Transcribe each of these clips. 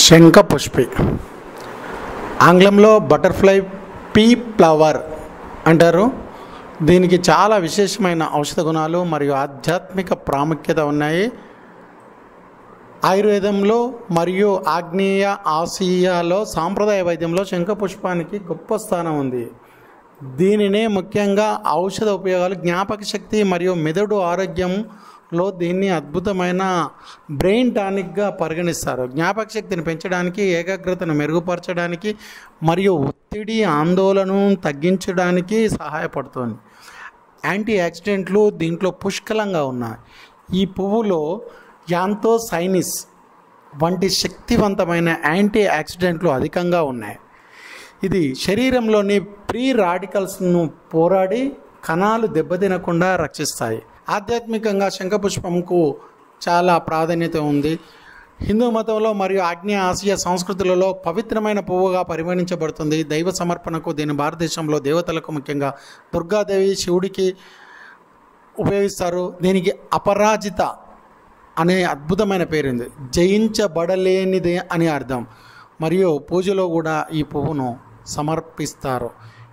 శంఖపుష్పి, ఆంగ్లంలో butterfly P flower అంటారు. దీనికి చాలా విశేషమైన ఔషధ గుణాలు మరియు ఆధ్యాత్మిక ప్రాముఖ్యత ఉన్నాయి. ఆయుర్వేదంలో మరియు ఆగ్నేయ ఆసియాలో సాంప్రదాయ వైద్యంలో శంఖపుష్పానికి గొప్ప స్థానం ఉంది. దీనినే ముఖ్యంగా ఔషధ ఉపయోగాలు, జ్ఞాపక శక్తి మరియు మెదడు ఆరోగ్యంలో దీన్ని అద్భుతమైన బ్రెయిన్ టానిక్గా పరిగణిస్తారు. జ్ఞాపక శక్తిని పెంచడానికి, ఏకాగ్రతను మెరుగుపరచడానికి మరియు ఒత్తిడి ఆందోళనను తగ్గించడానికి సహాయపడుతుంది. యాంటీ ఆక్సిడెంట్లు దీంట్లో పుష్కలంగా ఉన్నాయి. ఈ పువ్వులో యాంథోసైనిస్ వంటి శక్తివంతమైన యాంటీ ఆక్సిడెంట్లు అధికంగా ఉన్నాయి. ఇది శరీరంలోని ఫ్రీ రాడికల్స్ను పోరాడి కణాలు దెబ్బతినకుండా రక్షిస్తాయి. ఆధ్యాత్మికంగా శంఖపుష్పంకు చాలా ప్రాధాన్యత ఉంది. హిందూ మతంలో మరియు ఆగ్నేయ ఆసియా సంస్కృతులలో పవిత్రమైన పువ్వుగా పరిగణించబడుతుంది. దైవ సమర్పణకు దీని భారతదేశంలో దేవతలకు, ముఖ్యంగా దుర్గాదేవి, శివుడికి ఉపయోగిస్తారు. దీనికి అపరాజిత అనే అద్భుతమైన పేరుంది. జయించబడలేనిది అని అర్థం. మరియు పూజలో కూడా ఈ పువ్వును సమర్పిస్తారు.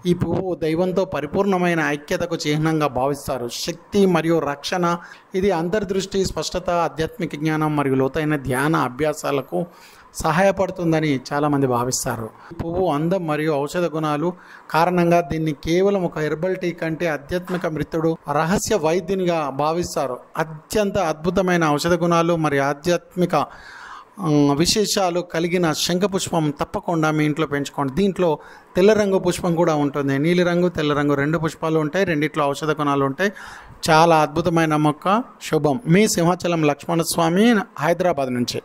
ఈ పువ్వు దైవంతో పరిపూర్ణమైన ఐక్యతకు చిహ్నంగా భావిస్తారు. శక్తి మరియు రక్షణ, ఇది అంతర్దృష్టి, స్పష్టత, ఆధ్యాత్మిక జ్ఞానం మరియు లోతైన ధ్యాన అభ్యాసాలకు సహాయపడుతుందని చాలామంది భావిస్తారు. ఈ పువ్వు అందం మరియు ఔషధ గుణాలు కారణంగా దీన్ని కేవలం ఒక హెర్బల్ టీ కంటే ఆధ్యాత్మిక మిత్రుడు, రహస్య వైద్యునిగా భావిస్తారు. అత్యంత అద్భుతమైన ఔషధ గుణాలు మరియు ఆధ్యాత్మిక విశేషాలు కలిగిన శంఖపుష్పం తప్పకుండా మీ ఇంట్లో పెంచుకోండి. దీంట్లో తెల్ల రంగు పుష్పం కూడా ఉంటుంది. నీలిరంగు, తెల్ల రంగు 2 పుష్పాలు ఉంటాయి. రెండిట్లో ఔషధ గుణాలు ఉంటాయి. చాలా అద్భుతమైన మొక్క. శుభం. మీ సింహాచలం లక్ష్మణస్వామి, హైదరాబాద్ నుంచి.